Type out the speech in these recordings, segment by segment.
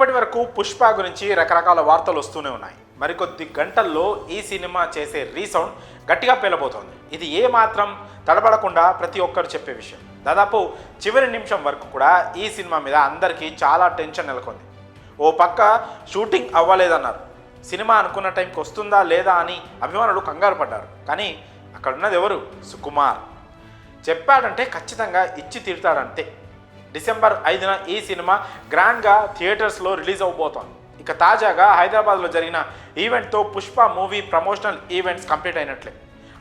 ఇప్పటి వరకు పుష్ప గురించి రకరకాల వార్తలు వస్తూనే ఉన్నాయి. మరికొద్ది గంటల్లో ఈ సినిమా చేసే రీసౌండ్ గట్టిగా పేలబోతోంది. ఇది ఏ మాత్రం తడబడకుండా ప్రతి ఒక్కరు చెప్పే విషయం. దాదాపు చివరి నిమిషం వరకు కూడా ఈ సినిమా మీద అందరికీ చాలా టెన్షన్ నెలకొంది. ఓ పక్క షూటింగ్ అవ్వలేదన్నారు, సినిమా అనుకున్న టైంకి వస్తుందా లేదా అని అభిమానులు కంగారు పడ్డారు. కానీ అక్కడ ఉన్నది ఎవరు? సుకుమార్. చెప్పాడంటే ఖచ్చితంగా ఇచ్చి తీరుతాడంతే. డిసెంబర్ 5న ఈ సినిమా గ్రాండ్గా థియేటర్స్లో రిలీజ్ అవబోతోంది. ఇక తాజాగా హైదరాబాద్లో జరిగిన ఈవెంట్తో Pushpa movie promotional events complete అయినట్లే.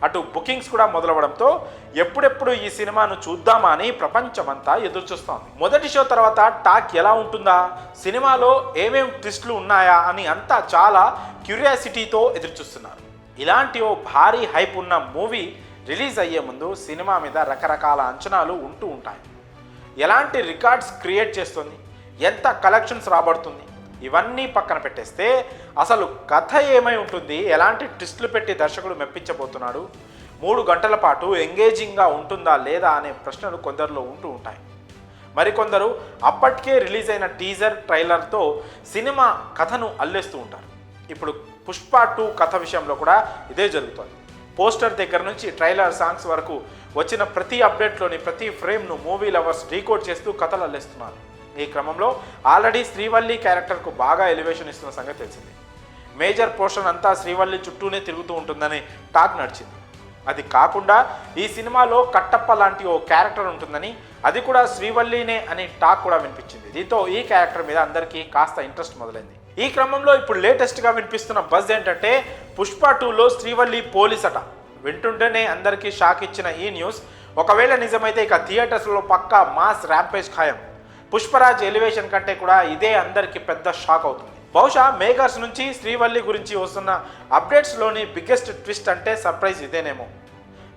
అటు బుకింగ్స్ కూడా మొదలవడంతో ఎప్పుడెప్పుడు ఈ సినిమాను చూద్దామా అని ప్రపంచమంతా ఎదురుచూస్తోంది. మొదటి షో తర్వాత టాక్ ఎలా ఉంటుందా, సినిమాలో ఏమేం ట్విస్టులు ఉన్నాయా అని అంతా చాలా క్యూరియాసిటీతో ఎదురుచూస్తున్నారు. ఇలాంటి ఓ భారీ హైప్ ఉన్న మూవీ రిలీజ్ అయ్యే ముందు సినిమా మీద రకరకాల అంచనాలు ఉంటూ ఉంటాయి. ఎలాంటి రికార్డ్స్ క్రియేట్ చేస్తుంది, ఎంత కలెక్షన్స్ రాబడుతుంది, ఇవన్నీ పక్కన పెట్టేస్తే అసలు కథ ఏమై ఉంటుంది, ఎలాంటి ట్విస్టులు పెట్టి దర్శకుడు మెప్పించబోతున్నాడు, 3 గంటల పాటు ఎంగేజింగ్గా ఉంటుందా లేదా అనే ప్రశ్నలు కొందరిలో ఉంటూ ఉంటాయి. మరికొందరు అప్పటికే రిలీజ్ అయిన టీజర్ ట్రైలర్తో సినిమా కథను అల్లేస్తూ ఉంటారు. ఇప్పుడు పుష్ప 2 కథ విషయంలో కూడా ఇదే జరుగుతుంది. పోస్టర్ దగ్గర నుంచి ట్రైలర్ సాంగ్స్ వరకు వచ్చిన ప్రతి అప్డేట్లోని ప్రతి ఫ్రేమ్ను మూవీ లవర్స్ డీకోడ్ చేస్తూ కథలు అల్లేస్తున్నారు. ఈ క్రమంలో ఆల్రెడీ శ్రీవల్లి క్యారెక్టర్కు బాగా ఎలివేషన్ ఇస్తున్న సంగతి తెలిసింది. మేజర్ పోర్షన్ అంతా శ్రీవల్లి చుట్టూనే తిరుగుతూ ఉంటుందని టాక్ నడిచింది. అది కాకుండా ఈ సినిమాలో కట్టప్ప లాంటి ఓ క్యారెక్టర్ ఉంటుందని, అది కూడా శ్రీవల్లినే అని టాక్ కూడా వినిపించింది. దీంతో ఈ క్యారెక్టర్ మీద అందరికీ కాస్త ఇంట్రెస్ట్ మొదలైంది. ఈ క్రమంలో ఇప్పుడు లేటెస్ట్గా వినిపిస్తున్న బజ్ ఏంటంటే పుష్ప 2లో శ్రీవల్లి పోలీస్ అట. వింటుంటేనే అందరికీ షాక్ ఇచ్చిన ఈ న్యూస్ ఒకవేళ నిజమైతే ఇక థియేటర్స్లో పక్కా మాస్ ర్యాంపేజ్ ఖాయం. పుష్పరాజ్ ఎలివేషన్ కంటే కూడా ఇదే అందరికీ పెద్ద షాక్ అవుతుంది. బహుశా మేకర్స్ నుంచి శ్రీవల్లి గురించి వస్తున్న అప్డేట్స్లోని బిగ్గెస్ట్ ట్విస్ట్ అంటే సర్ప్రైజ్ ఇదేనేమో.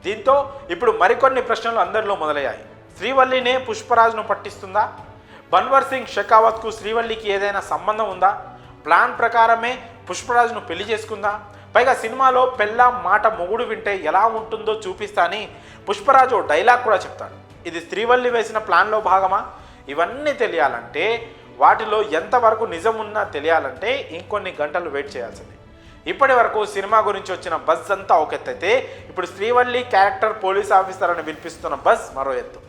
దీంతో ఇప్పుడు మరికొన్ని ప్రశ్నలు అందరిలో మొదలయ్యాయి. శ్రీవల్లినే పుష్పరాజ్ను పట్టిస్తుందా? బన్వర్ సింగ్ షెకావత్కు శ్రీవల్లికి ఏదైనా సంబంధం ఉందా? ప్లాన్ ప్రకారమే పుష్పరాజ్ను పెళ్లి చేసుకుందా? పైగా సినిమాలో పెళ్ళాం మాట మొగుడు వింటే ఎలా ఉంటుందో చూపిస్తా అని పుష్పరాజు డైలాగ్ కూడా చెప్తాడు. ఇది శ్రీవల్లి వేసిన ప్లాన్లో భాగమా? ఇవన్నీ తెలియాలంటే, వాటిలో ఎంతవరకు నిజం ఉన్నా తెలియాలంటే ఇంకొన్ని గంటలు వెయిట్ చేయాల్సిందే. ఇప్పటి వరకు సినిమా గురించి వచ్చిన బజ్ అంతా ఒక ఎత్తైతే, ఇప్పుడు శ్రీవల్లి క్యారెక్టర్ పోలీస్ ఆఫీసర్ అని వినిపిస్తున్న బజ్ మరో ఎత్తు.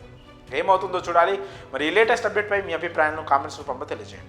ఏమవుతుందో చూడాలి. మరి ఈ లేటెస్ట్ అప్డేట్పై మీ అభిప్రాయాలను కామెంట్స్ రూపంలో తెలియజేయండి.